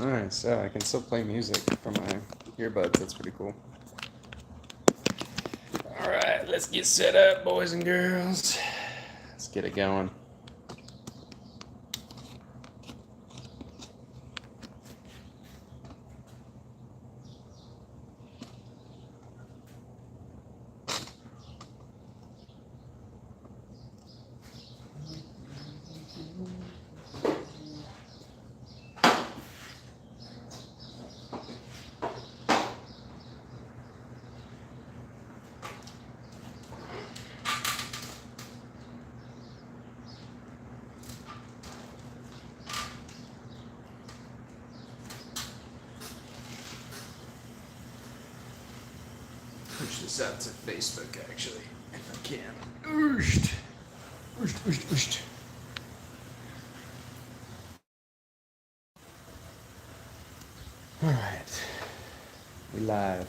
Alright, so I can still play music from my earbuds. That's pretty cool. Alright, let's get set up, boys and girls. Let's get it going. Push this out to Facebook, actually, if I can. Oosht. Oosht, oosht, oosht. All right, we live.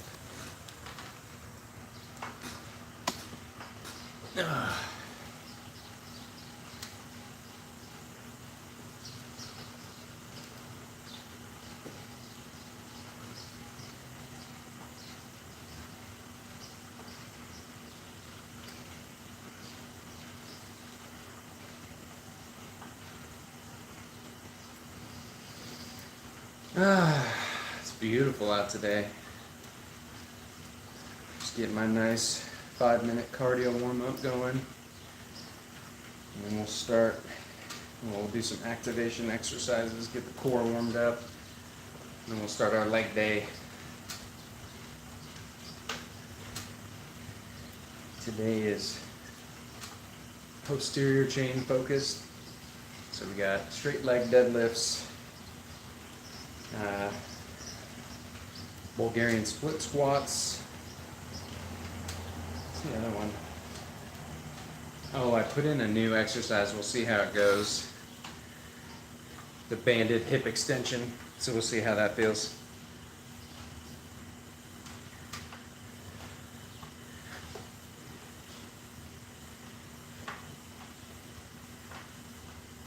It's beautiful out today. Just getting my nice 5-minute cardio warm-up going. And then we'll start, we'll do some activation exercises, get the core warmed up. And then we'll start our leg day. Today is posterior chain focused. So we got straight leg deadlifts, Bulgarian split squats. What's the other one? Oh, I put in a new exercise. We'll see how it goes. The banded hip extension. So we'll see how that feels.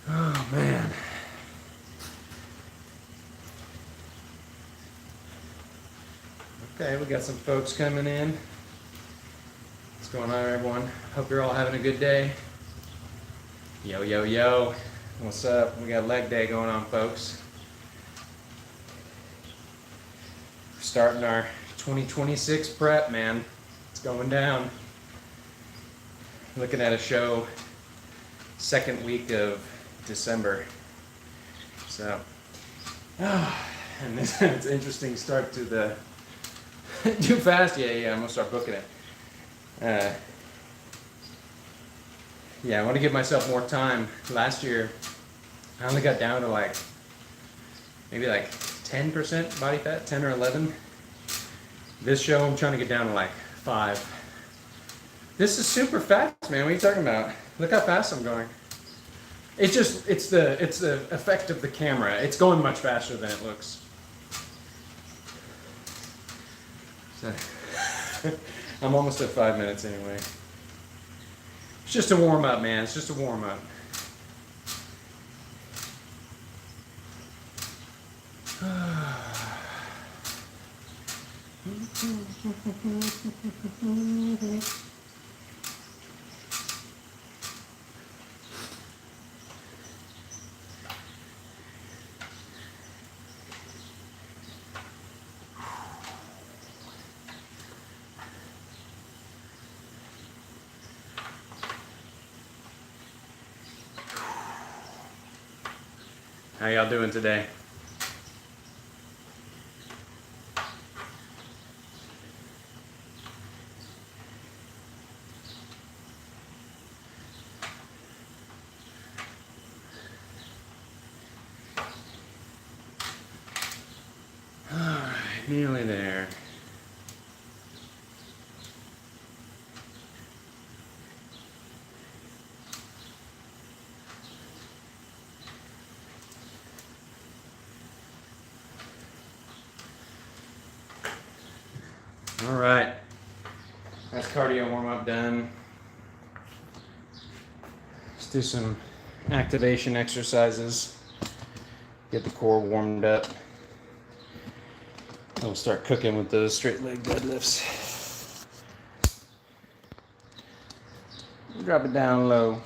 Oh man. Okay, we got some folks coming in. What's going on, everyone? Hope you're all having a good day. Yo, yo, yo. What's up? We got leg day going on, folks. We're starting our 2026 prep, man. It's going down. Looking at a show second week of December. So, and it's an interesting start to the too fast? Yeah, I'm gonna start booking it. Yeah, I want to give myself more time. Last year, I only got down to maybe 10% body fat, 10 or 11. This show, I'm trying to get down to 5. This is super fast, man. What are you talking about? Look how fast I'm going. It's the effect of the camera. It's going much faster than it looks. So, I'm almost at 5 minutes anyway. It's just a warm up, man. It's just a warm up. How y'all doing today? All right, nearly there. All right, that's cardio warm-up done. Let's do some activation exercises, get the core warmed up. We'll start cooking with those straight leg deadlifts. Drop it down low.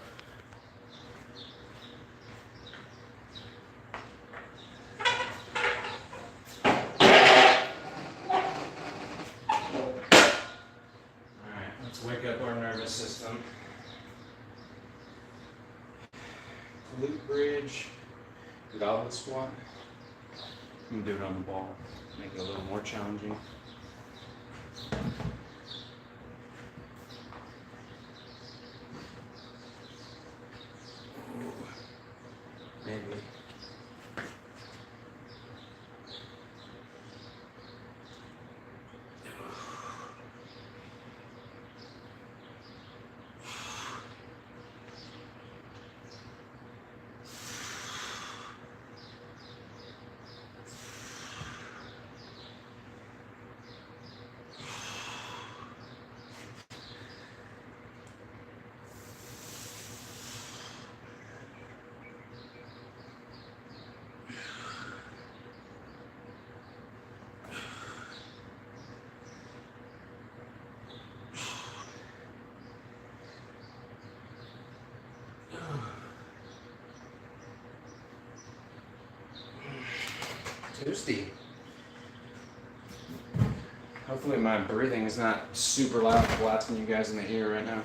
Alright, let's wake up our nervous system. Glute bridge, goblet squat. I'm gonna do it on the ball, make it a little more challenging. Maybe. Toasty. Hopefully my breathing is not super loud and blasting you guys in the ear right now.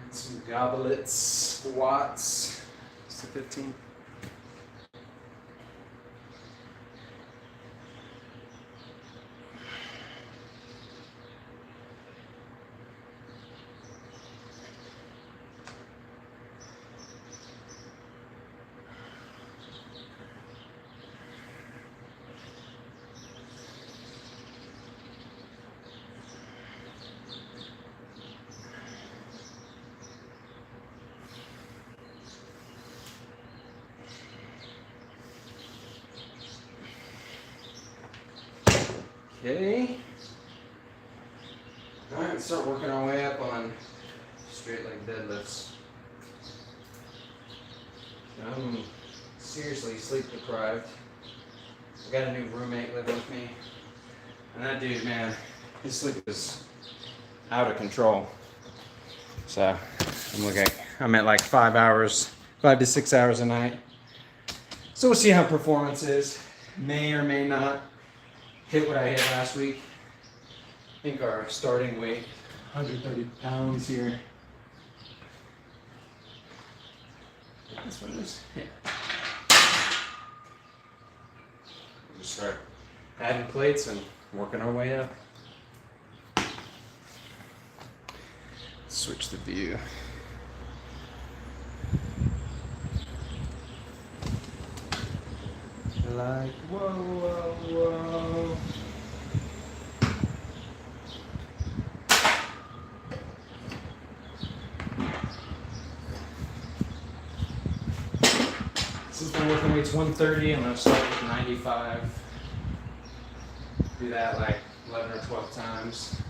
And some goblet squats. It's the 15. Okay. All right, let's start working our way up on straight leg deadlifts. I'm seriously sleep deprived. I got a new roommate living with me, and that dude, man, his sleep is out of control. So I'm at like 5 to 6 hours a night. So we'll see how performance is. May or may not hit what I hit last week. I think our starting weight, 130 pounds here. That's what it is. Yeah. We'll just start adding plates and working our way up. Switch the view. Like, whoa, whoa, whoa. Since my working weight's 130, I'm going to start with 95. Do that like 11 or 12 times.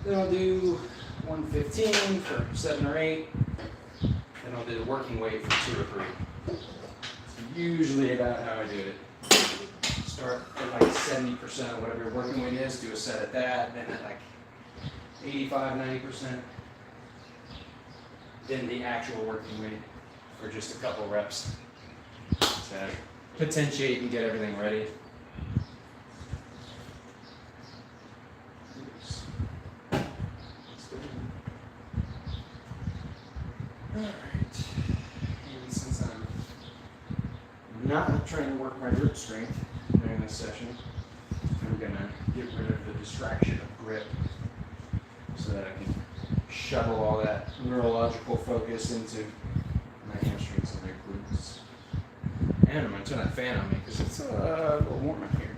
Then I'll do 115 for 7 or 8. Then I'll do the working weight for 2 or 3. Usually about how I do it. Start at like 70% of whatever your working weight is, do a set at that, then at like 85, 90%. Then the actual working weight for just a couple reps to potentiate and get everything ready. Alright, and since I'm not trying to work my grip strength during this session, I'm going to get rid of the distraction of grip so that I can shuttle all that neurological focus into my hamstrings and my glutes. And I'm going to turn that fan on me because it's a little warm out here.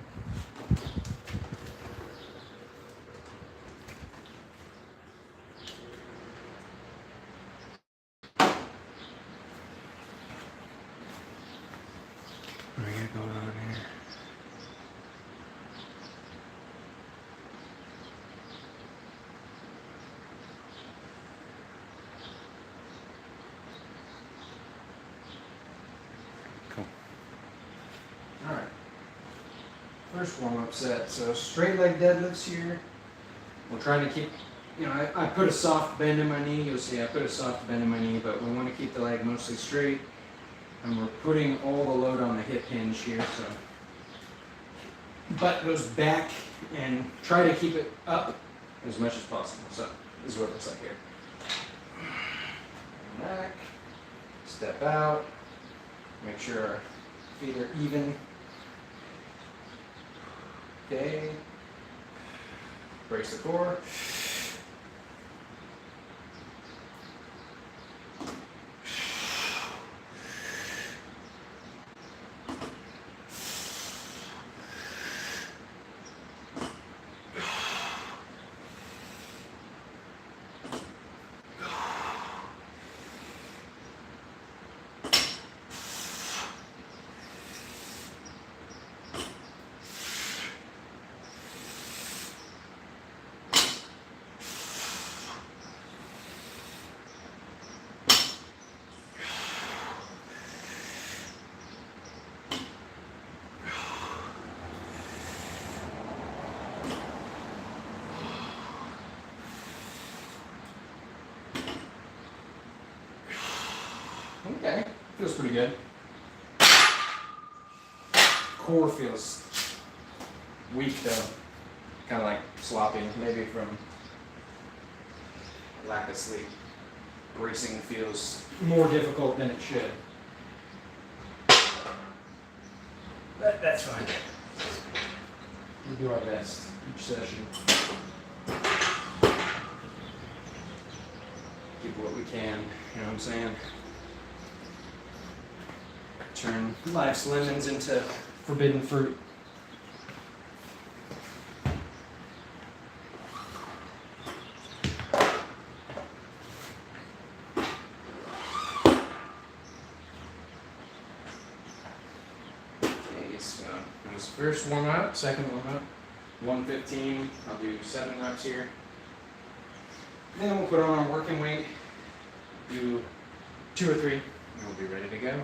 What do we got going on here? Cool. Alright. First warm-up set. So straight leg deadlifts here. We're trying to keep, I put a soft bend in my knee. You'll see I put a soft bend in my knee, but we want to keep the leg mostly straight. And we're putting all the load on the hip hinge here. So butt goes back and try to keep it up as much as possible. So this is what it looks like here. Back, step out, make sure our feet are even. Okay, brace the core. Okay, feels pretty good. Core feels weak though, kind of like sloppy, maybe from lack of sleep. Bracing feels more difficult than it should. But that's fine. We do our best each session. Give what we can, you know what I'm saying? Turn life's lemons into forbidden fruit. Okay, so this first warm up, second warm up, 115. I'll do 7 reps here. Then we'll put on our working weight, do 2 or 3, and we'll be ready to go.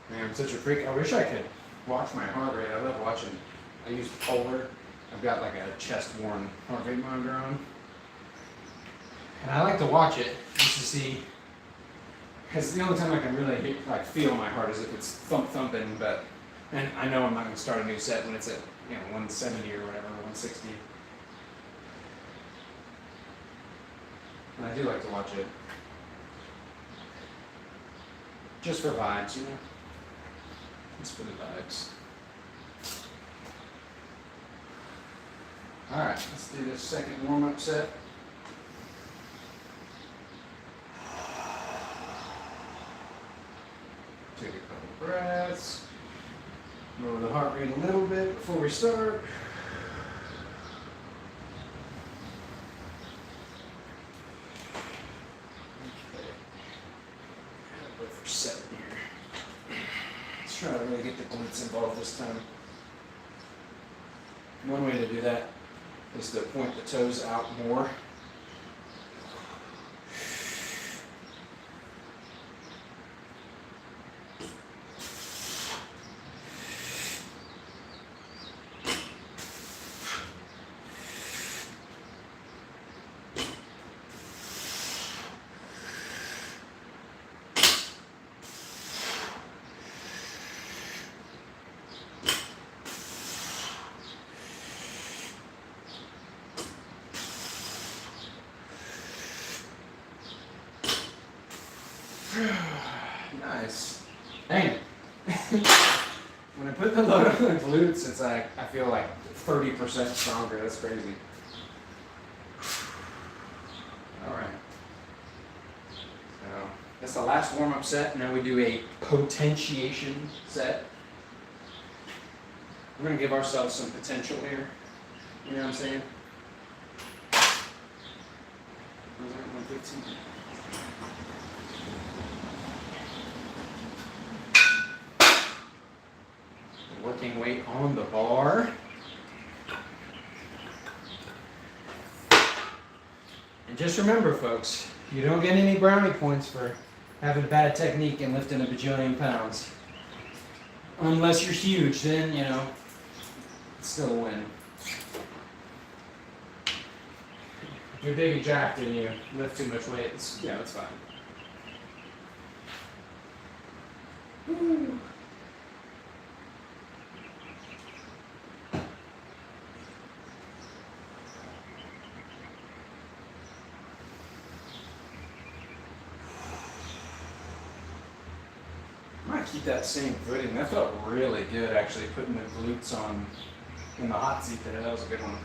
Man, I'm such a freak. I wish I could watch my heart rate. I love watching. I use Polar. I've got like a chest-worn heart rate monitor on. And I like to watch it just to see, because the only time I can really feel my heart is if it's thumping, and I know I'm not going to start a new set when it's at 170 or whatever, 160. And I do like to watch it. Just for vibes, Just for the vibes. Alright, let's do this second warm-up set. Take a couple breaths. Lower the heart rate a little bit before we start. Okay. I'll go for 7 here. Let's try to really get the glutes involved this time. One way to do that is to point the toes out more. Nice. Dang. When I put the load on the glutes, it's like I feel like 30% stronger. That's crazy. Alright. So that's the last warm-up set. Now we do a potentiation set. We're going to give ourselves some potential here. You know what I'm saying? 115. Working weight on the bar. And just remember, folks, you don't get any brownie points for having bad technique and lifting a bajillion pounds. Unless you're huge, then, you know, it's still a win. If you're big and jacked and you lift too much weight, it's fine. Woo. Keep that same footing. That felt really good, actually, putting the glutes on in the hot seat there. That was a good one.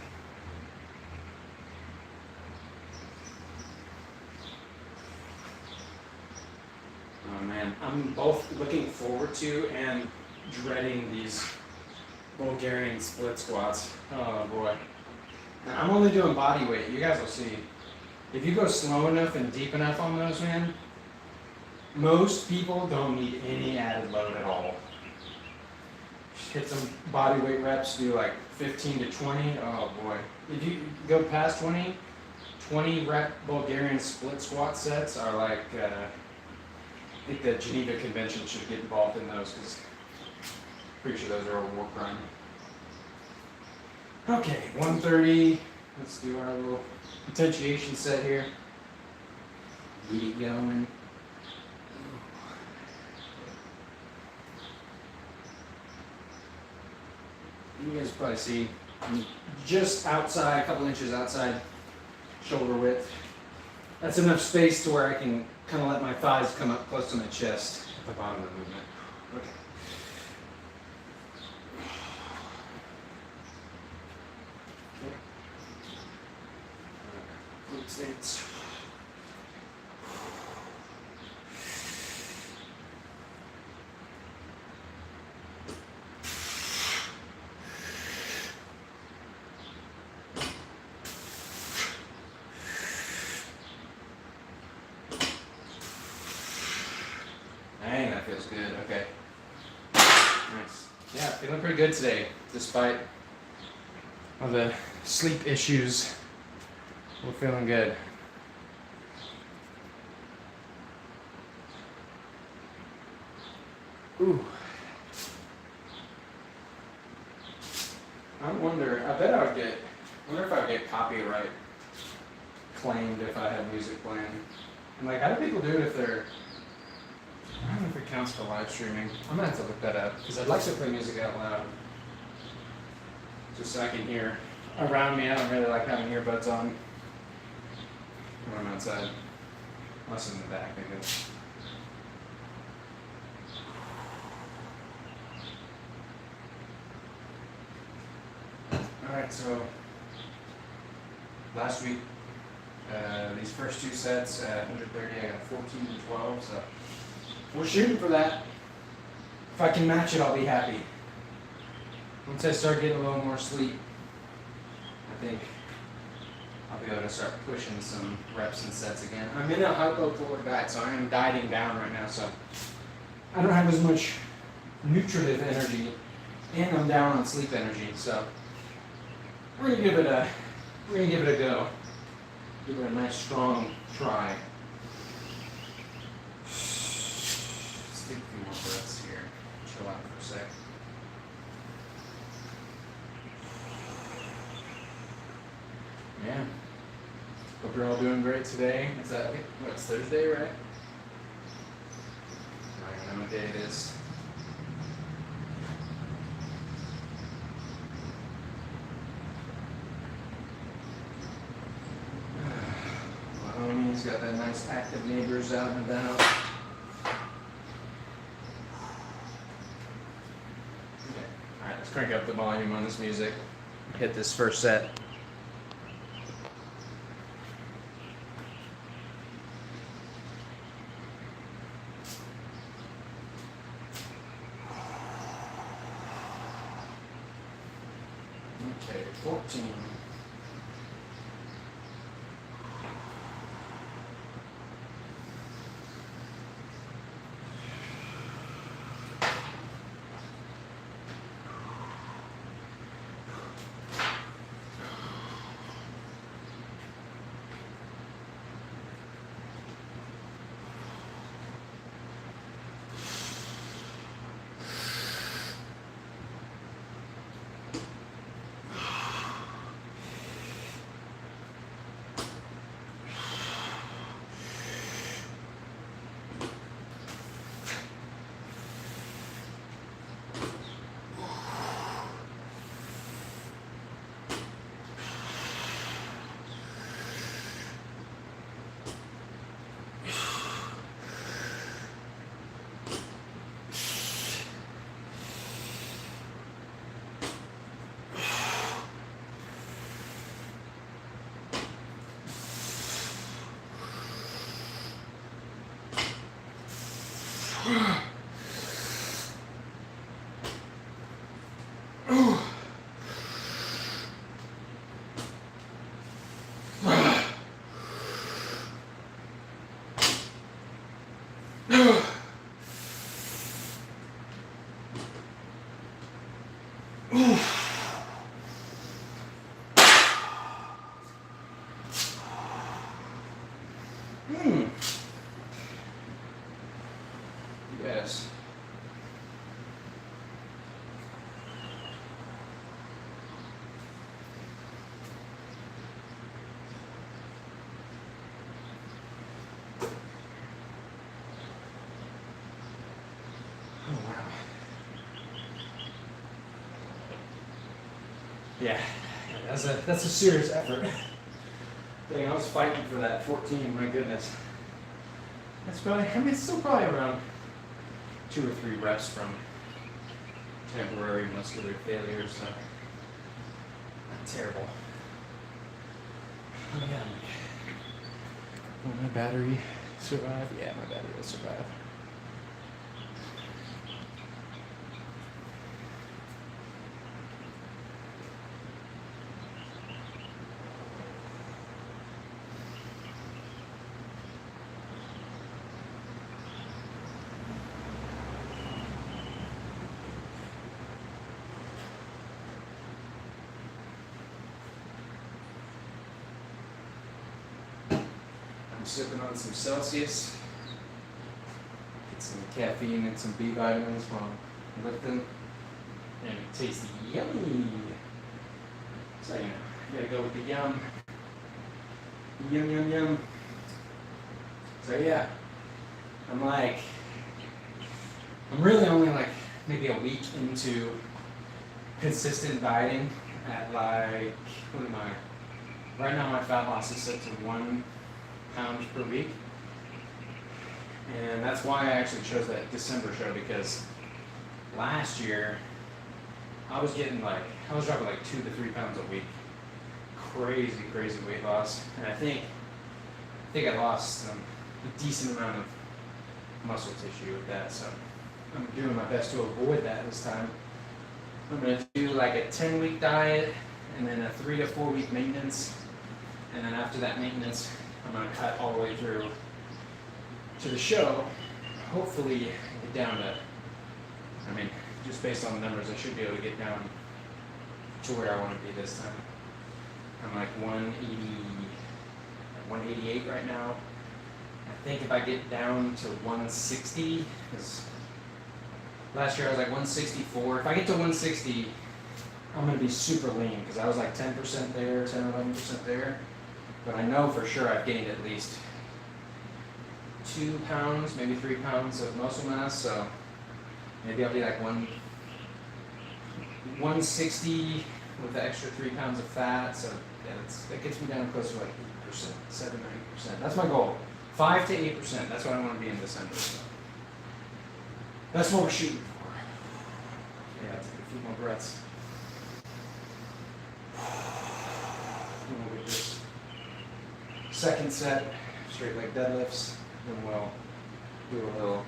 Oh man, I'm both looking forward to and dreading these Bulgarian split squats. Oh boy. Now, I'm only doing body weight. You guys will see. If you go slow enough and deep enough on those, man, most people don't need any added load at all. Just hit some body weight reps, do like 15 to 20. Oh boy. If you go past 20 rep Bulgarian split squat sets are like, I think the Geneva Convention should get involved in those because I'm pretty sure those are a war crime. Okay, 130. Let's do our little potentiation set here. Get it going. You guys probably see I'm just outside, a couple inches outside shoulder width. That's enough space to where I can kind of let my thighs come up close to my chest at the bottom of the movement. Okay. Glute stance. Dang, that feels good. Okay. Nice. Yeah, feeling pretty good today, despite all the sleep issues. We're feeling good. Ooh. I wonder if I would get copyright claimed if I had music playing. And like, how do people do it if they're, I don't know if it counts for live streaming. I'm gonna have to look that up because I'd like to play music out loud. Just so I can hear around me. I don't really like having earbuds on when I'm outside. Unless in the back, maybe. Alright, so last week, these first two sets at 130, I got 14 and 12, so we're shooting for that. If I can match it, I'll be happy. Once I start getting a little more sleep, I think I'll be able to start pushing some reps and sets again. I'm in a hypocaloric diet, so I am dieting down right now, so I don't have as much nutritive energy, and I'm down on sleep energy, so we're gonna give it a go. Give it a nice strong try. Let's take a few more breaths here. Chill out for a sec. Yeah. Hope you're all doing great today. Is that it's Thursday, right? I don't know what day it is. He's got that nice active neighbors out and about. Okay. Alright, let's crank up the volume on this music. Hit this first set. Okay, 14. Yes. Oh, wow. Yeah, that's a serious effort. Dang, I was fighting for that 14, my goodness. That's probably, I mean, it's still probably around 2 or 3 reps from temporary muscular failure, so not terrible. Oh, yeah. Will my battery survive? Yeah, my battery will survive. I'm sipping on some Celsius, get some caffeine and some B vitamins while I'm lifting, and it tastes yummy. So, you know, you gotta go with the yum. Yum, yum, yum. So, yeah, I'm really only like maybe a week into consistent dieting at like, what am I? Right now my fat loss is set to 1 pound per week. And that's why I actually chose that December show, because last year I was dropping like 2 to 3 pounds a week. Crazy weight loss. And I think I lost a decent amount of muscle tissue with that. So I'm doing my best to avoid that this time. I'm going to do like a 10-week diet and then a 3 to 4 week maintenance. And then after that maintenance, I'm going to cut all the way through to the show. Hopefully get down to, I mean, just based on the numbers, I should be able to get down to where I want to be this time. I'm like 188 right now. I think if I get down to 160, because last year I was like 164. If I get to 160, I'm going to be super lean, because I was like 10% there, 10 or 11% there. But I know for sure I've gained at least 2 pounds, maybe 3 pounds of muscle mass. So maybe I'll be like 160 with the extra 3 pounds of fat. So yeah, that gets me down close to like 8%, 7 or 8%. That's my goal. 5 to 8%. That's what I want to be in December. So that's what we're shooting for. Yeah, take a few more breaths. And we'll get this second set, straight leg deadlifts. Then we'll do a little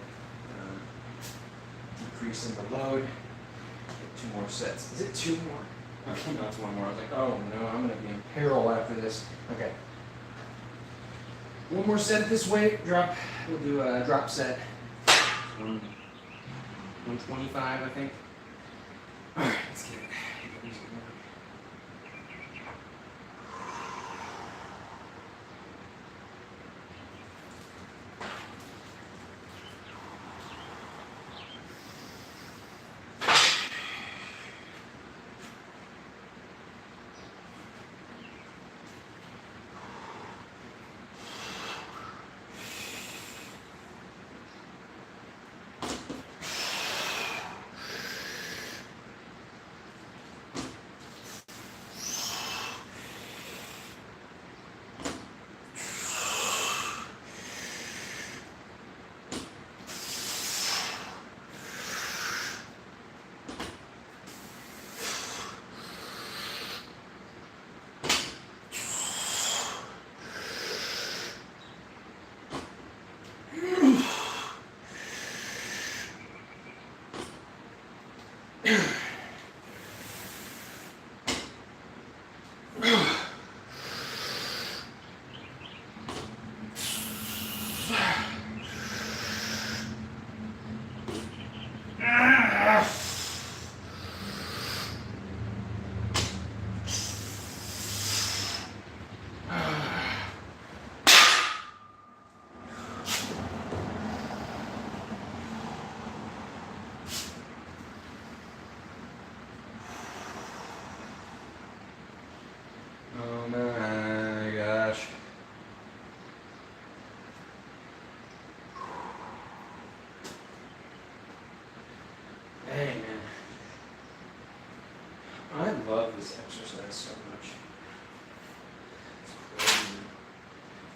decrease in the load. Get 2 more sets. Is it 2 more? Okay, no, it's 1 more. I was like, oh no, I'm going to be in peril after this. Okay. 1 more set at this weight. Drop. We'll do a drop set. 125, I think. All right, let's get it.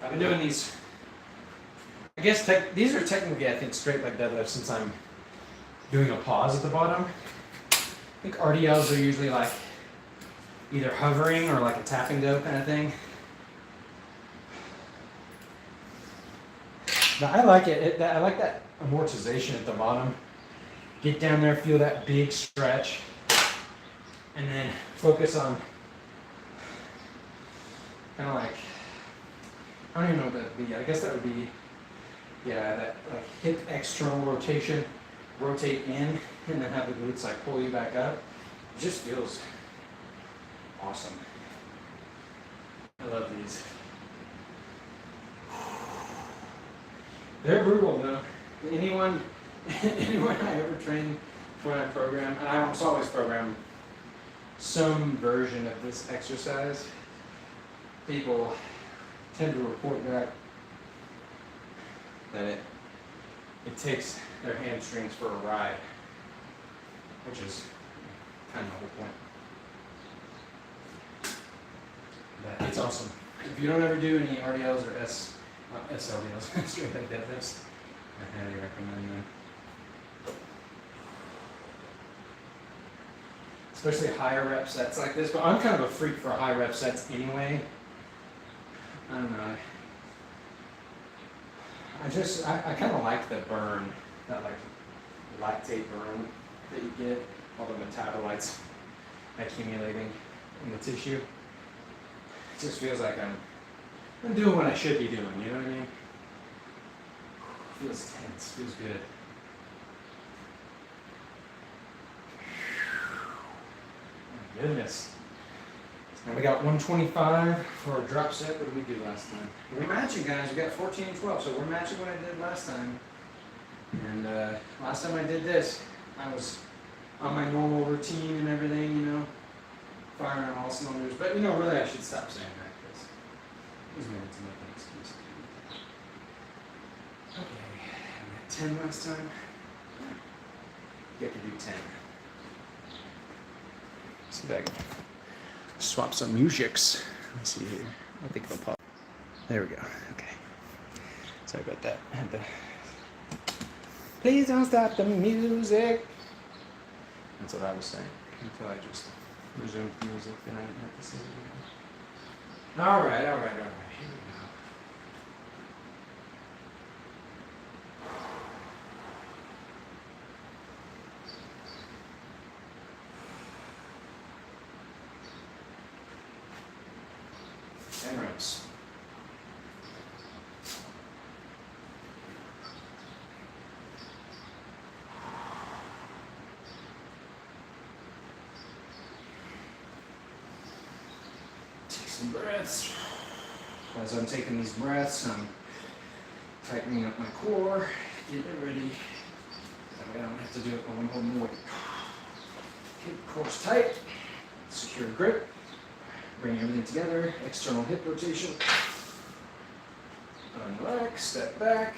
I've been doing these, I guess these are technically, I think, straight leg deadlifts since I'm doing a pause at the bottom. I think RDLs are usually like either hovering or like a tap and go kind of thing. But I like it. I like that amortization at the bottom. Get down there, feel that big stretch, and then focus on kind of like, I don't even know what that would be. I guess that would be, yeah, that like hip external rotation, rotate in, and then have the glutes like pull you back up. It just feels awesome. I love these. They're brutal though. Anyone I ever train for my program, and I almost always program some version of this exercise, people tend to report back that it takes their hamstrings for a ride, which is kind of the whole point. But it's awesome. If you don't ever do any RDLs or SLDLs, straight leg deadlifts, I highly recommend them. Especially higher rep sets like this, but I'm kind of a freak for high rep sets anyway. I don't know. I kind of like the burn, that like lactate burn that you get, all the metabolites accumulating in the tissue. It just feels like I'm doing what I should be doing, you know what I mean? Feels tense, feels good. Oh my goodness. And we got 125 for our drop set. What did we do last time? We're matching, guys. We got 14 and 12, so we're matching what I did last time. And last time I did this, I was on my normal routine and everything, you know, firing on all cylinders. But, you know, really I should stop saying that because it was meant to make an excuse. Okay, I got 10 last time. Get to do 10. See if I can swap some musics. Let's see here. I think it'll pop. There we go. Okay. Sorry about that. I had to. Please don't stop the music. That's what I was saying. Until I just resumed music, then I didn't have to say it again. All right. Here we go. And reps. Take some breaths. As I'm taking these breaths, I'm tightening up my core, getting it ready. That way I don't have to do it while I'm holding the weight. Keep the core's tight, secure grip. Bring everything together, external hip rotation. Unrelax, step back.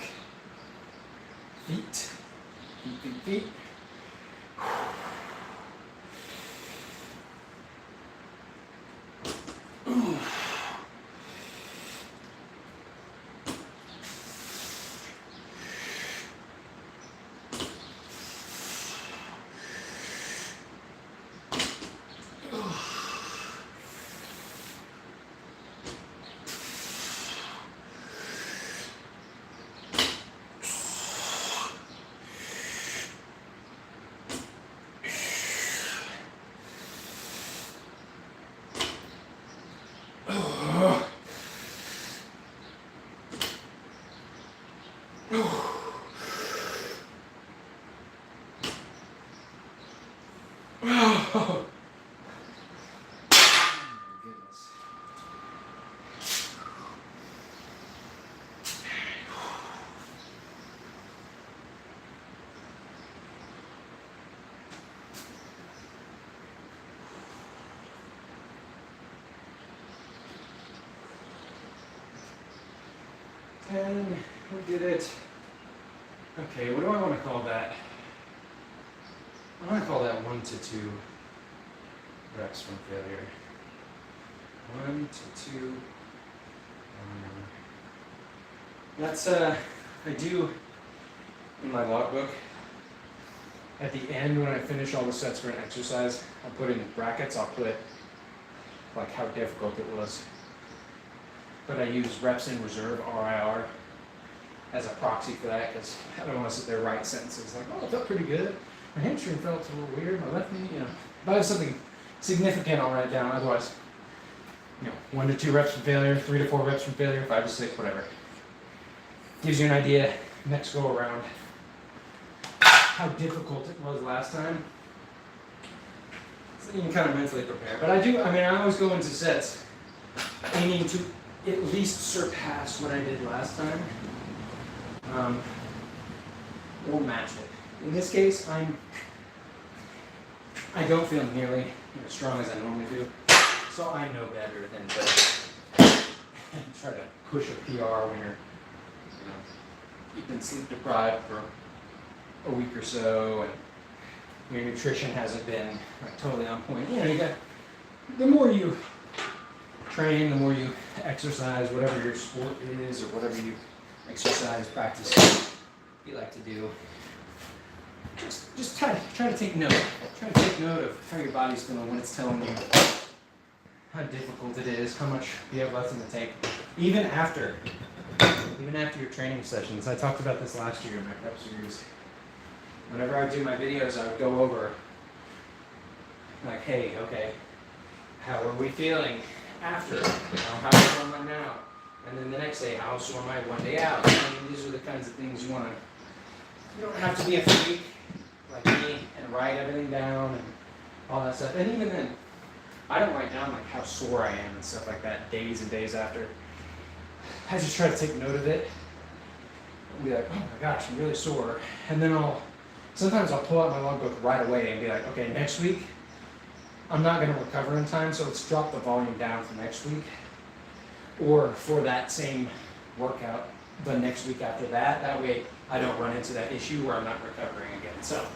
Feet. Feet. Oh. Goodness. And we did it. Okay, what do I want to call that? I want to call that 1 to 2 reps from failure. 1 to 2. That's, I do in my logbook. At the end, when I finish all the sets for an exercise, I'll put in brackets, I'll put like how difficult it was. But I use reps in reserve, RIR, as a proxy for that, because I don't want to sit there writing sentences like, oh, it felt pretty good. My hamstring felt a little weird, my left knee, you know. If I have something significant, I'll write it down. Otherwise, 1 to 2 reps from failure, 3 to 4 reps from failure, 5 to 6, whatever. Gives you an idea next go around how difficult it was last time. So you can kind of mentally prepare. But I always go into sets aiming to at least surpass what I did last time. Or match it. In this case, I don't feel nearly as strong as I normally do. So I know better than to try to push a PR when you've been sleep deprived for a week or so, and your nutrition hasn't been like totally on point. The more you train, the more you exercise, whatever your sport is or whatever you exercise, practice you like to do. Just try to take note. Try to take note of how your body's feeling when it's telling you how difficult it is, how much you have left in the tank. Even after your training sessions. I talked about this last year in my prep series. Whenever I do my videos, I would go over like, hey, okay, how are we feeling after? How sore am I now? And then the next day, how sore am I 1 day out? These are the kinds of things you want to. You don't have to be a freak like me and write everything down and all that stuff. And even then, I don't write down like how sore I am and stuff like that days and days after. I just try to take note of it and be like, oh my gosh, I'm really sore. And then sometimes I'll pull out my logbook right away and be like, okay, next week, I'm not going to recover in time, so let's drop the volume down for next week. Or for that same workout, the next week after that. That way I don't run into that issue where I'm not recovering again. So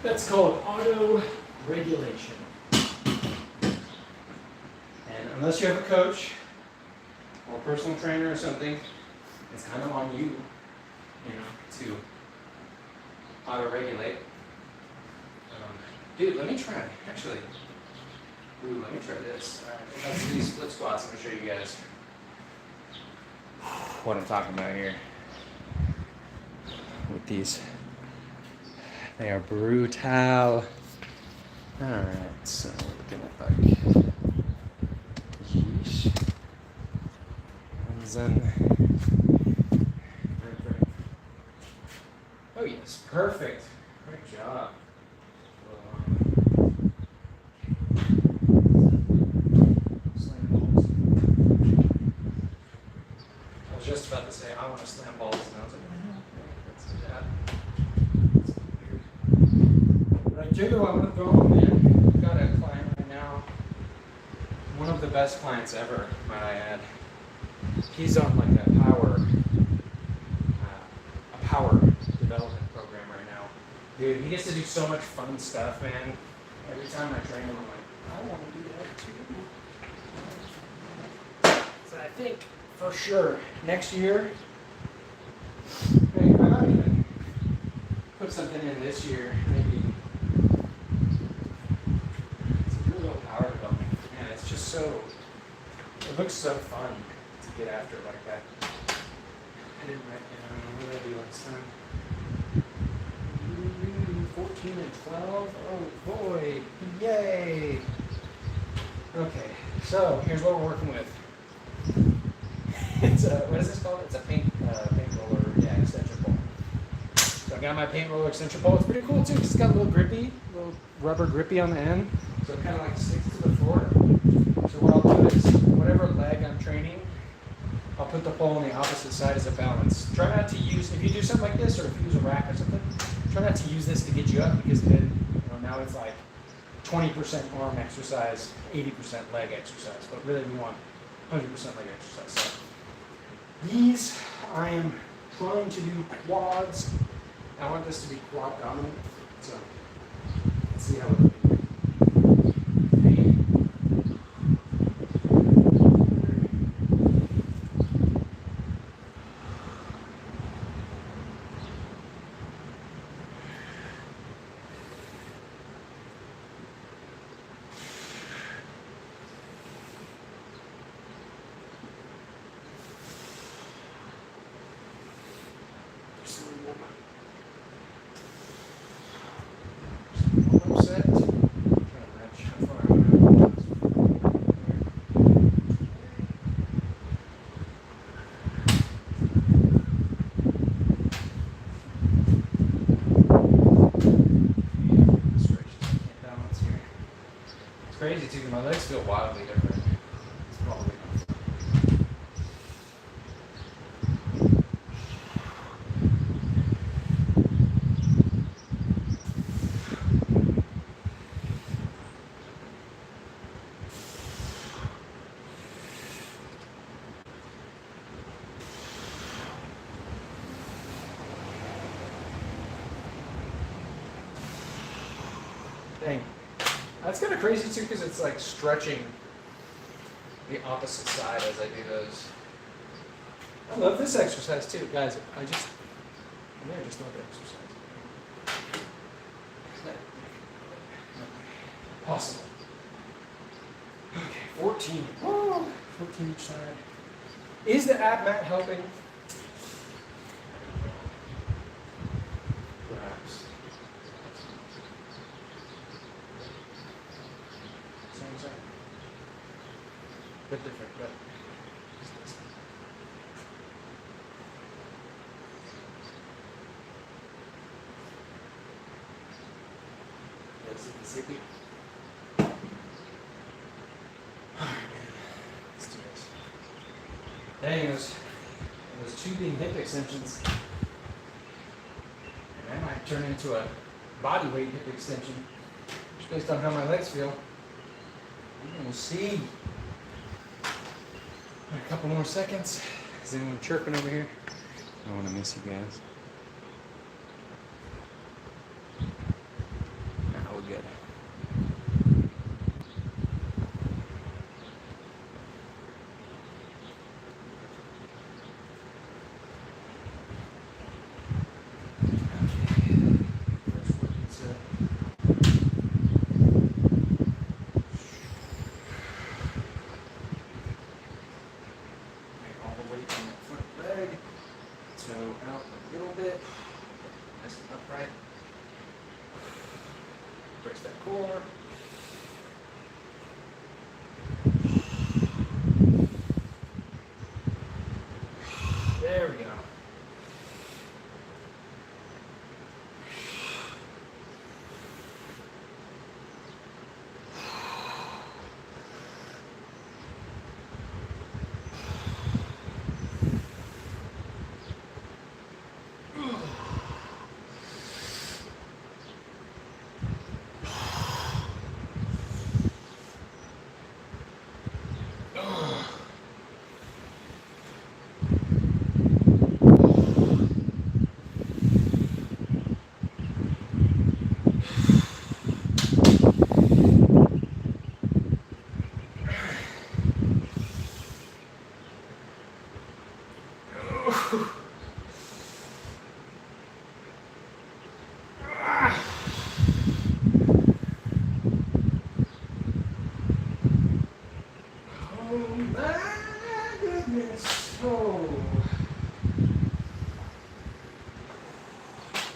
that's called auto-regulation. And unless you have a coach or a personal trainer or something, it's kind of on you, to auto-regulate. Dude, let me try this. All right, let's do these split squats. I'm going to show you guys what I'm talking about here with these. They are brutal. Alright, so we're gonna yeesh. And then oh yes, perfect. Great job. I was just about to say I want to slam balls, and I was like, let's do that. But I do. I'm gonna throw them in. I've got a client right now. One of the best clients ever, might I add. He's on like a power development program right now. Dude, he gets to do so much fun stuff, man. Every time I train him, I'm like, I want to do that too. So I think for sure next year, I might even put something in this year, maybe. It's a real little power development. Man, it's just so, it looks so fun to get after like that. I didn't write down, what did I do last time? 14 and 12, oh boy, yay! Okay, so here's what we're working with. It's a, what is this called? It's a paint roller, yeah, extension pole. So I got my paint roller extension pole. It's pretty cool too, because it's got a little rubber grippy on the end. So it kind of like sticks to the floor. So what I'll do is, whatever leg I'm training, I'll put the pole on the opposite side as a balance. Try not to use, if you do something like this, or if you use a rack or something, try not to use this to get you up, because then, now it's like 20% arm exercise, 80% leg exercise. But really we want 100% leg exercise. So these, I am trying to do quads. I want this to be quad dominant. So let's see how it looks. feel wildly different. It's probably dang. That's kind of crazy too, because it's like stretching the opposite side as I do those. I love this exercise too, guys. I just love the exercise. Is that possible? Okay, 14. Whoa, 14 each side. Is the ab mat helping? Perhaps. Same. Bit different, but Mississippi. Alright, man. Let's do this. Dang, those tubing hip extensions. And that might turn into a body weight hip extension. Just based on how my legs feel. We'll see. A couple more seconds. Is anyone chirping over here? I don't want to miss you guys. No, we're good. Brace that core. There we go.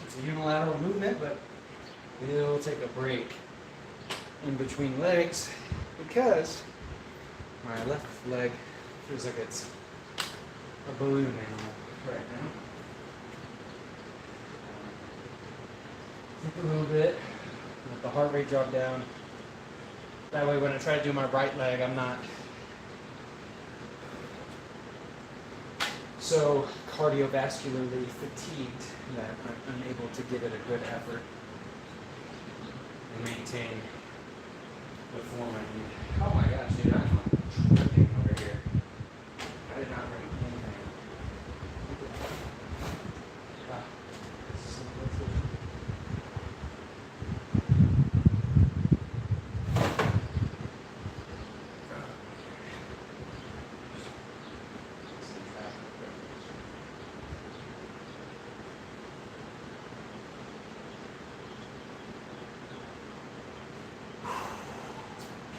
It's a unilateral movement, but we'll take a break in between legs because my left leg feels like it's a balloon animal right now. Take a little bit, let the heart rate drop down. That way when I try to do my right leg, I'm not so cardiovascularly fatigued that I'm unable to give it a good effort and maintain the form I need. Oh my gosh, dude, I'm like tripping over here. I did not bring anything. Ah, this is so close.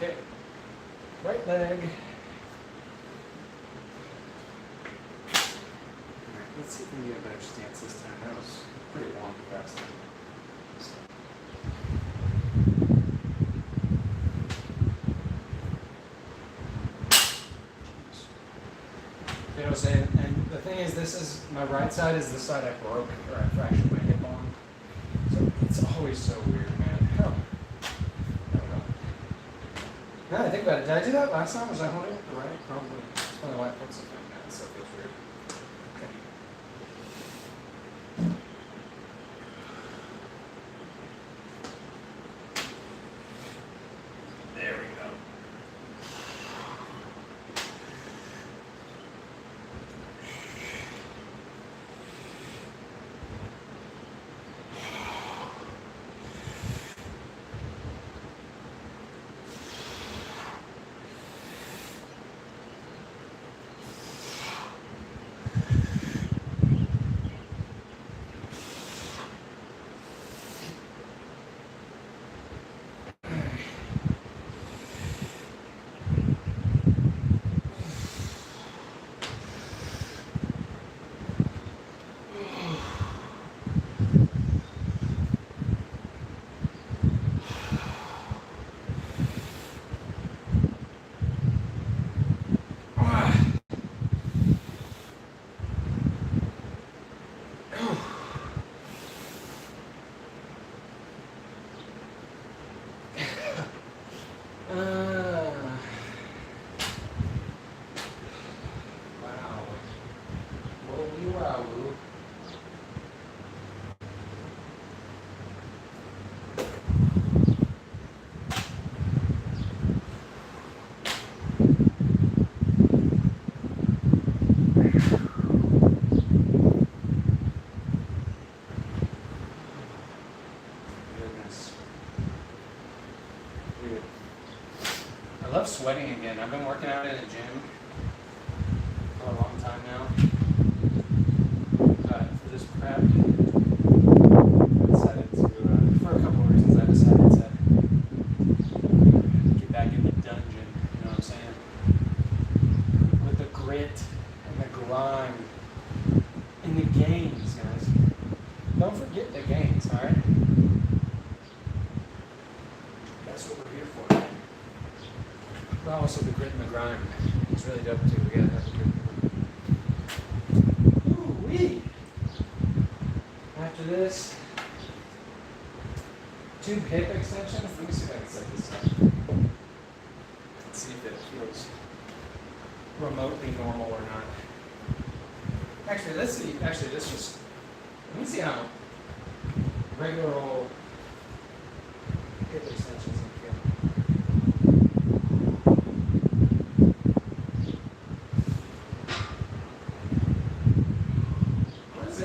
Okay, right leg. All right, let's see if we can get a better stance this time. That was pretty long fast. You know what I'm saying? And the thing is, this is, my right side is the side I broke, or I fractured my hip on. So it's always so weird, man. Oh. Now that I think about it, did I do that last time? Was I holding it right? Probably. That's probably why it looks like that. So it feels weird. Okay. There we go. I love sweating again. I've been working out in a gym for a long time now. For this prep, I decided to, for a couple of reasons, I decided to get back in the dungeon. You know what I'm saying? With the grit and the grind and the gains, guys. Don't forget the gains, all right? That's what we're here for. But also the grit and the grind. It's really dope too. We gotta have the grit. Ooh-wee! After this, 2 hip extensions. Let me see if I can set this up. Let's see if it feels remotely normal or not. Actually, let's see. Actually, let me see how regular old hip extensions can feel.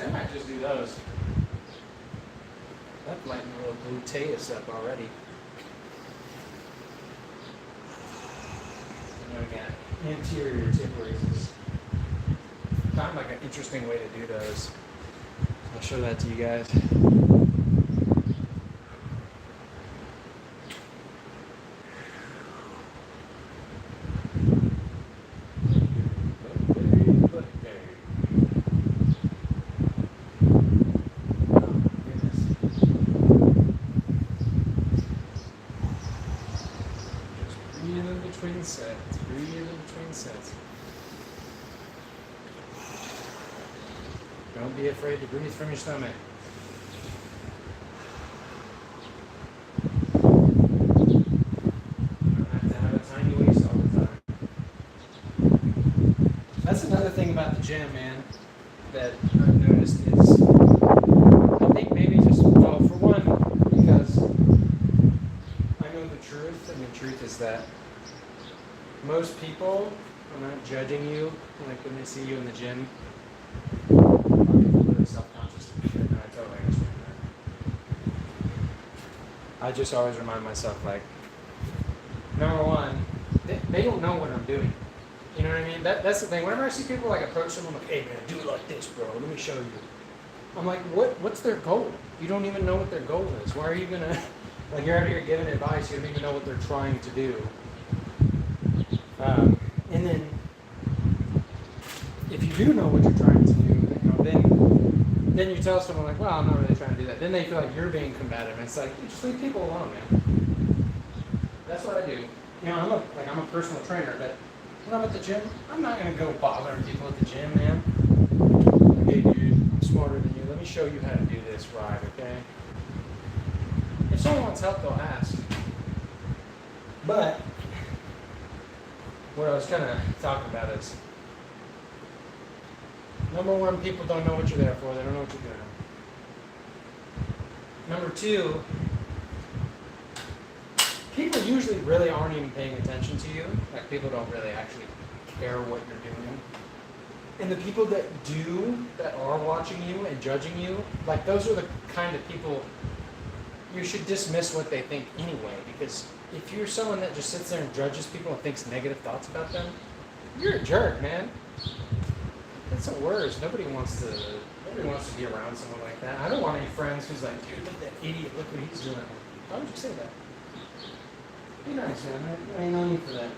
I might just do those. That lightened a little gluteus up already. And then again, anterior tib raises. Kind of like an interesting way to do those. I'll show that to you guys. Breathe in between sets. Don't be afraid to breathe from your stomach. You don't have to have a tiny waist all the time. That's another thing about the gym, man, that I've noticed is, I think maybe just, well, for one, because I know the truth, and the truth is that most people are not judging you, like when they see you in the gym. A lot of people are really self-conscious and shit, and I totally understand that. I just always remind myself, like, number one, they don't know what I'm doing. You know what I mean? That's the thing. Whenever I see people like approach someone like, hey man, do it like this, bro. Let me show you. I'm like, what's their goal? You don't even know what their goal is. Why are you gonna, like, you're out here giving advice, you don't even know what they're trying to do. And then, if you do know what you're trying to do, you know, then you tell someone like, well, I'm not really trying to do that. Then they feel like you're being combative, and it's like, just leave people alone, man. That's what I do. You know, I'm a personal trainer, but when I'm at the gym, I'm not gonna go bothering people at the gym, man. Like, hey, dude, I'm smarter than you. Let me show you how to do this right, okay? If someone wants help, they'll ask. But what I was kind of talking about is, number one, people don't know what you're there for. They don't know what you're doing. Number two, people usually really aren't even paying attention to you. Like, people don't really actually care what you're doing. And the people that do, that are watching you and judging you, like, those are the kind of people you should dismiss what they think anyway. Because if you're someone that just sits there and judges people and thinks negative thoughts about them, you're a jerk, man. That's the worst. Nobody wants to be around someone like that. I don't want any friends who's like, dude, look at that idiot, look what he's doing. Why would you say that? Be nice, man. I ain't no need for that.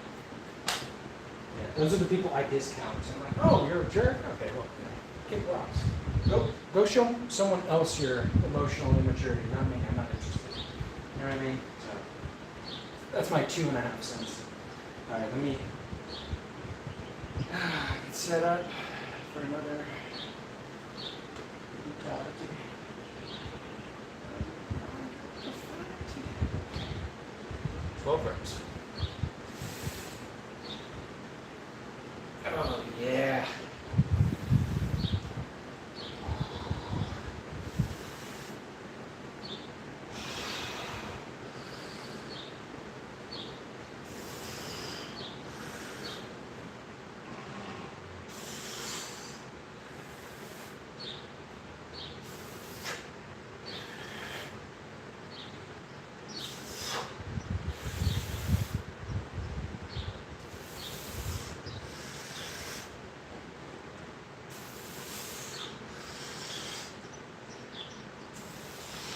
Yeah, those are the people I discount. I'm like, oh, you're a jerk? Okay, well, kick rocks. Go show someone else your emotional immaturity, not me. I'm not interested. You know what I mean? So, that's my 2.5 cents. All right, let me get set up for another brutality. 12 reps. Oh, yeah.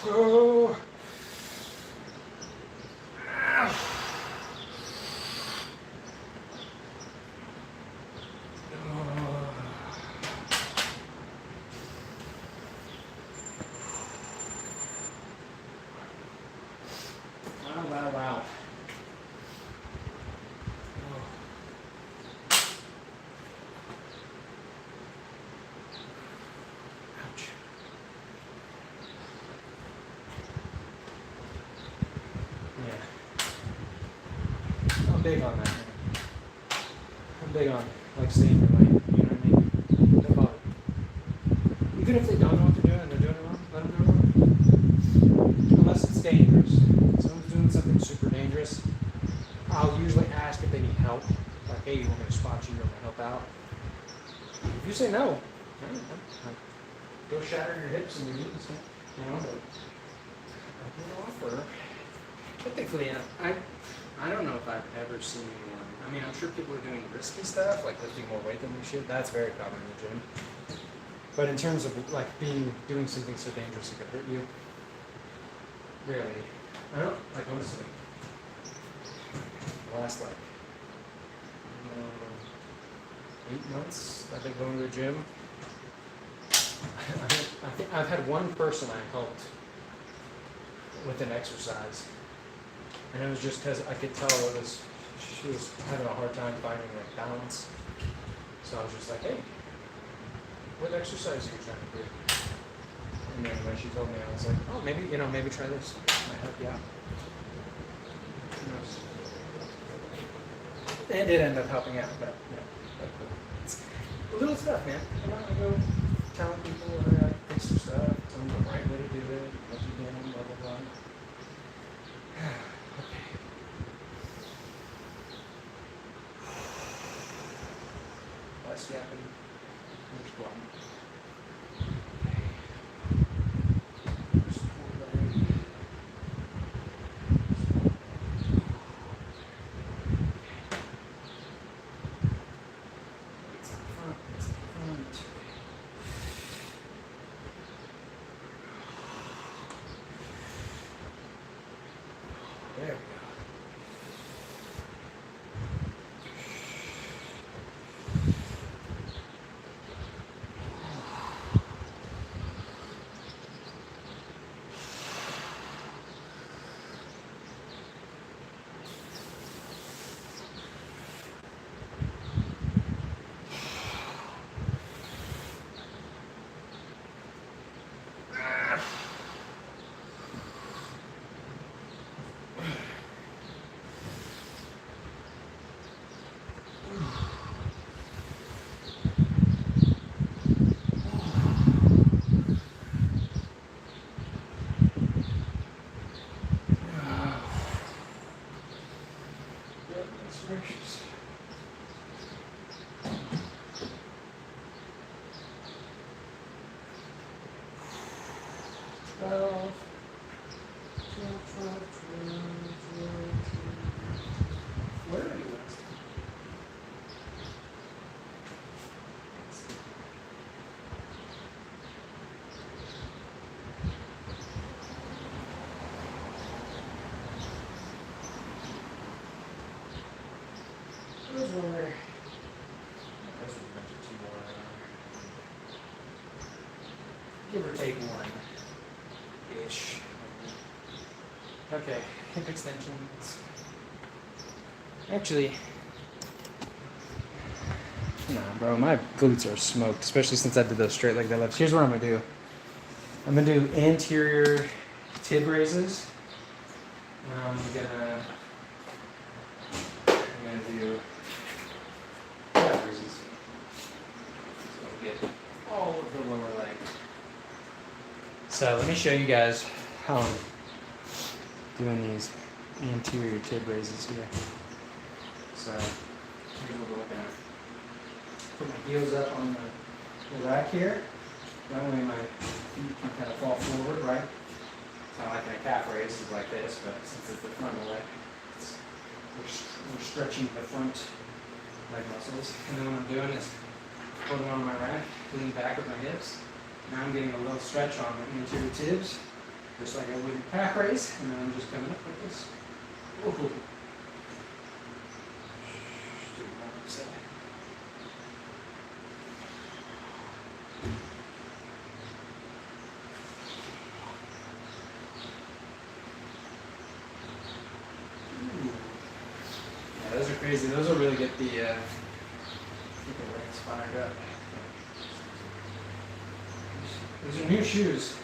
Oh. Wow. Ouch. Yeah. I'm big on that, man. I'm big on, like, staying your lane. You know what I mean? Don't bother. Even if they don't know what they're doing and they're doing it wrong, let them do it wrong. Unless it's dangerous. If someone's doing something super dangerous, I'll usually ask if they need help. Like, hey, you want me to spot you? You want me to help out? If you say no, go shatter your hips and your knees. You know, but I can offer. Typically, I don't know if I've ever seen anyone. I mean, I'm sure people are doing risky stuff, like lifting more weight than they should. That's very common in the gym. But in terms of, like, doing something so dangerous it could hurt you, rarely. I don't, like, honestly, the last, like, 8 months I've been going to the gym. I think I've had one person I helped with an exercise, and it was just because I could tell she was having a hard time finding, like, balance. So I was just like, hey, what exercise are you trying to do? And then when she told me, I was like, oh, maybe try this. Might help you out. Who knows? It did end up helping out, but it's little stuff, man. I'm not gonna go telling people how to fix their stuff, tell them the right way to do it, what you can, blah blah blah. Okay. Less yapping. There's one. There we go. 4. Those are a bunch of 2 more. Give or take 1-ish. Okay, hip extensions. Actually, nah, bro, my glutes are smoked, especially since I did those straight leg deadlifts. Here's what I'm gonna do. I'm gonna do anterior tib raises. I'm gonna do calf raises. So I'll get all of the lower leg. So let me show you guys how I'm doing these anterior tib raises here. So here's what we're looking at. Put my heels up on the rack here. That way my feet can kind of fall forward, right? It's not like in a calf raise is like this, but since it's the front leg, we're stretching the front leg muscles. And then what I'm doing is holding on my rack, lean back with my hips. Now I'm getting a little stretch on the anterior tibs, just like I would in calf raise, and then I'm just coming up like this. Ooh. Yeah, those are crazy. Those will really get the legs fired up. These are new shoes.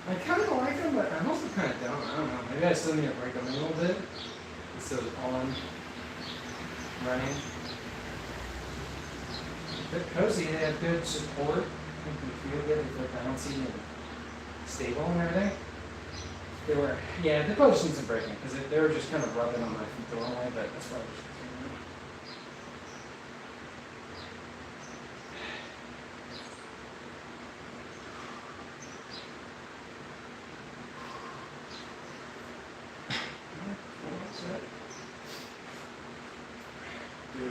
I kind of like them, but I also kind of don't. I don't know. Maybe I still need to break them a little bit instead of on running. They're cozy. They have good support. I think they feel good. They feel bouncy and stable and everything. They were, yeah, they probably just need some breaking because they were just kind of rubbing on my feet the wrong way, but that's probably just do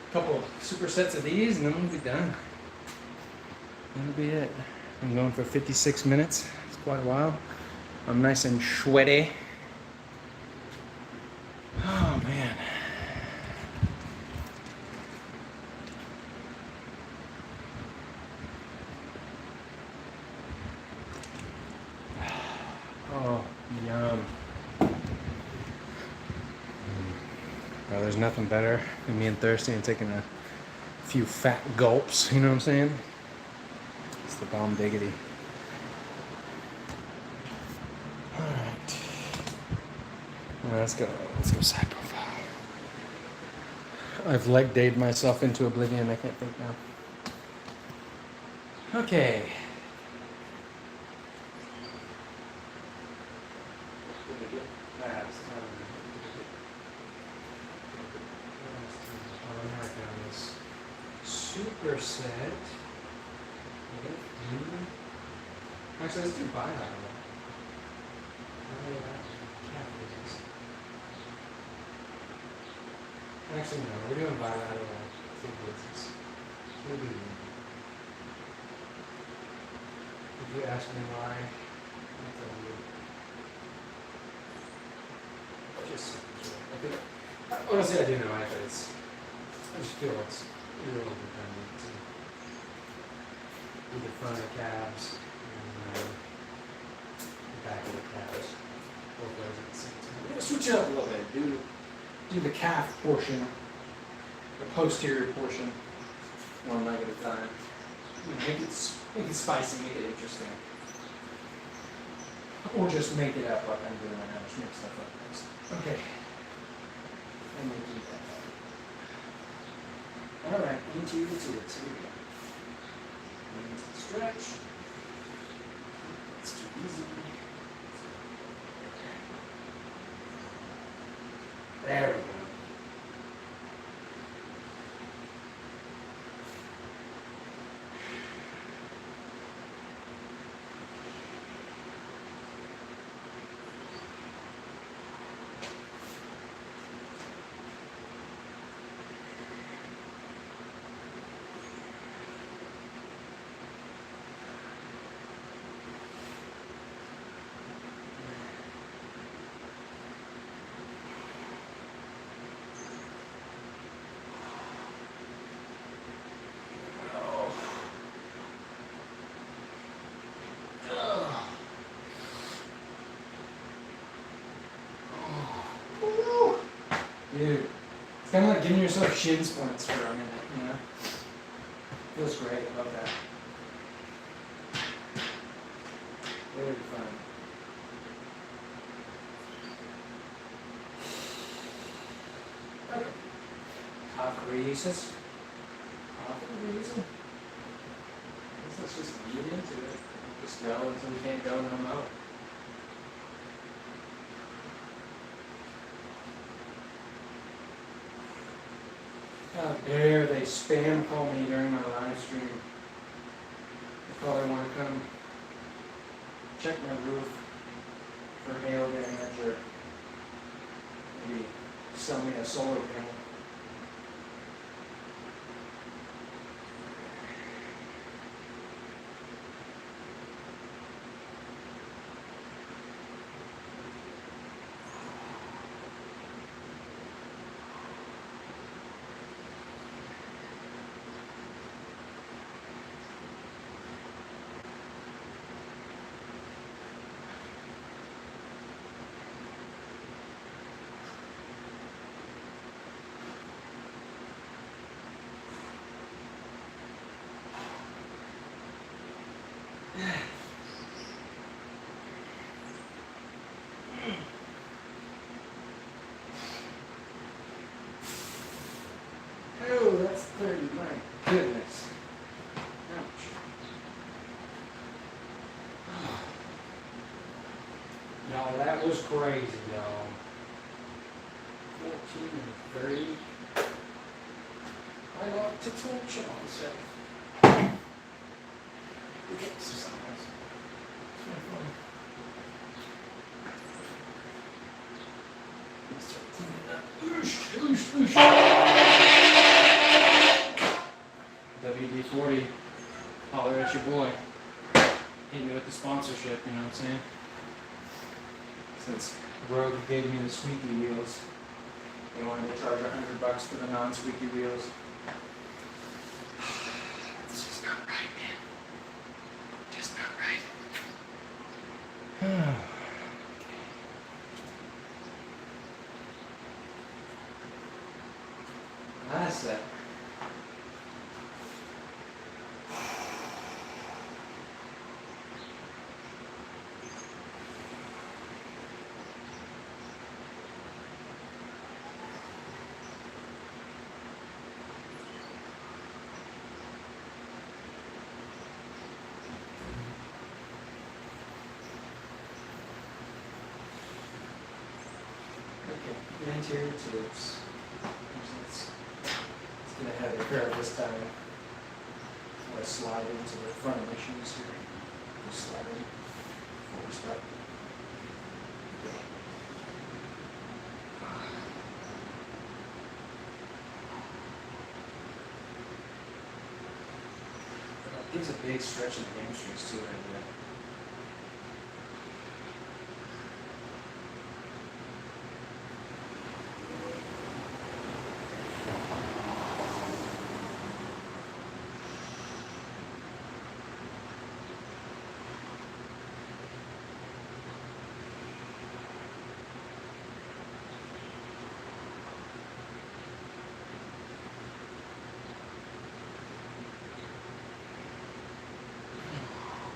a couple of supersets of these and then we'll be done. That'll be it. I'm going for 56 minutes. It's quite a while. I'm nice and sweaty. Oh man. Oh, yum. Well, there's nothing better than being thirsty and taking a few fat gulps, you know what I'm saying? It's the bomb diggity. Alright. Let's go side profile. I've leg dayed myself into oblivion, I can't think now. Okay. Superset. Actually, let's do bilateral. Actually, no, we're doing bilateral tib raises. If you ask me why, I'll tell you. Just, I think, honestly, I do know why, but I just feel it's really dependent to either front of the calves and the back of the calves, both ways at the same time. We're going to switch it up a little bit. Do the calf portion, the posterior portion, one leg at a time. Make it spicy, make it interesting. Or just make it up like I'm doing right now, just make stuff up next. Okay. And we keep that. Alright, into your tibs. Here we go. Stretch. It's too easy. There we go. It's kind of like giving yourself shin splints for a minute, you know? Feels great. I love that. Very fun. Okay. Half raises. Half raises. Let's just get into it. Just go until we can't go no more. How dare they spam call me during my live stream? They probably want to come check my roof for hail damage or maybe sell me a solar panel. Oh, that's 30, my goodness. Ouch. Y'all, that was crazy, y'all. 14 and 30. I like to torture myself. Good exercise. It's very fun. Let's start cleaning up. Oosh, oosh, oosh. WD-40, holler at your boy. Hit me with the sponsorship, you know what I'm saying? Since Rogue gave me the squeaky wheels, they wanted to charge $100 for the non-squeaky wheels. It's just not right, man. Just not right. Last set. Okay, anterior tibs. Let's get ahead of the curve this time. Let's slide into the front of my shoes here. Just slide in before we start. Gives a big stretch in the hamstrings too right there.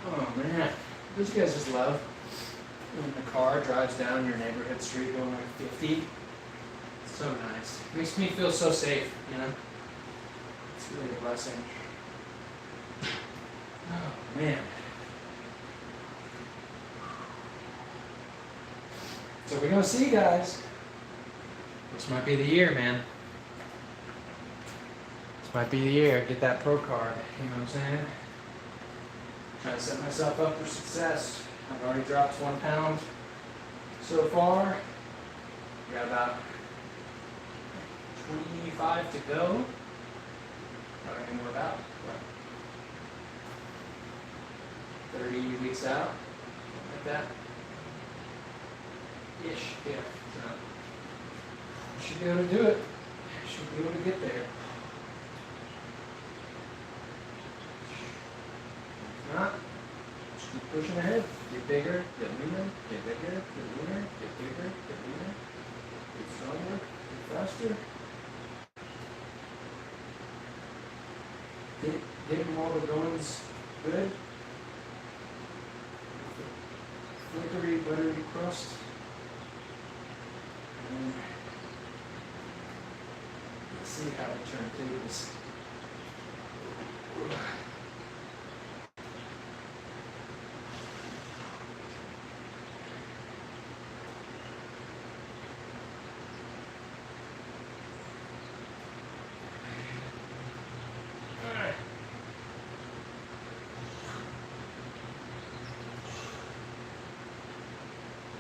Oh man, don't you guys just love when the car drives down your neighborhood street going like 50? It's so nice. Makes me feel so safe, you know? It's really a blessing. Oh man. So we're gonna see, guys. This might be the year, man. This might be the year. Get that pro card, you know what I'm saying? Trying to set myself up for success. I've already dropped 1 pound so far. We got about 25 to go. I reckon we're about 30 weeks out, like that. Ish, yeah. So, should be able to do it. Should be able to get there. Not. Just keep pushing ahead. Get bigger, get leaner, get bigger, get leaner, get bigger, get leaner, get stronger, get faster. Getting all the goings good. Flickery, buttery crust. And let's see how the turntables.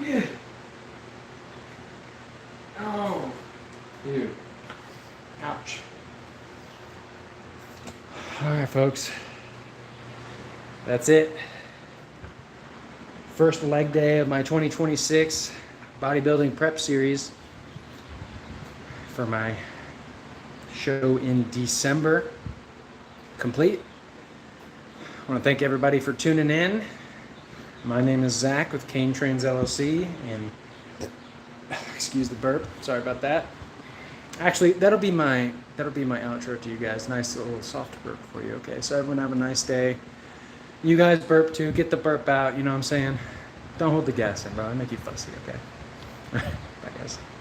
Yeah. Oh, dude. Ouch. All right, folks. That's it. First leg day of my 2026 bodybuilding prep series for my show in December. Complete. I want to thank everybody for tuning in. My name is Zach with Kane Trains LLC, and excuse the burp. Sorry about that. Actually, that'll be my outro to you guys. Nice little soft burp for you. Okay, so everyone have a nice day. You guys burp too. Get the burp out. You know what I'm saying? Don't hold the gas in, bro. I make you fussy. Okay. Bye, guys.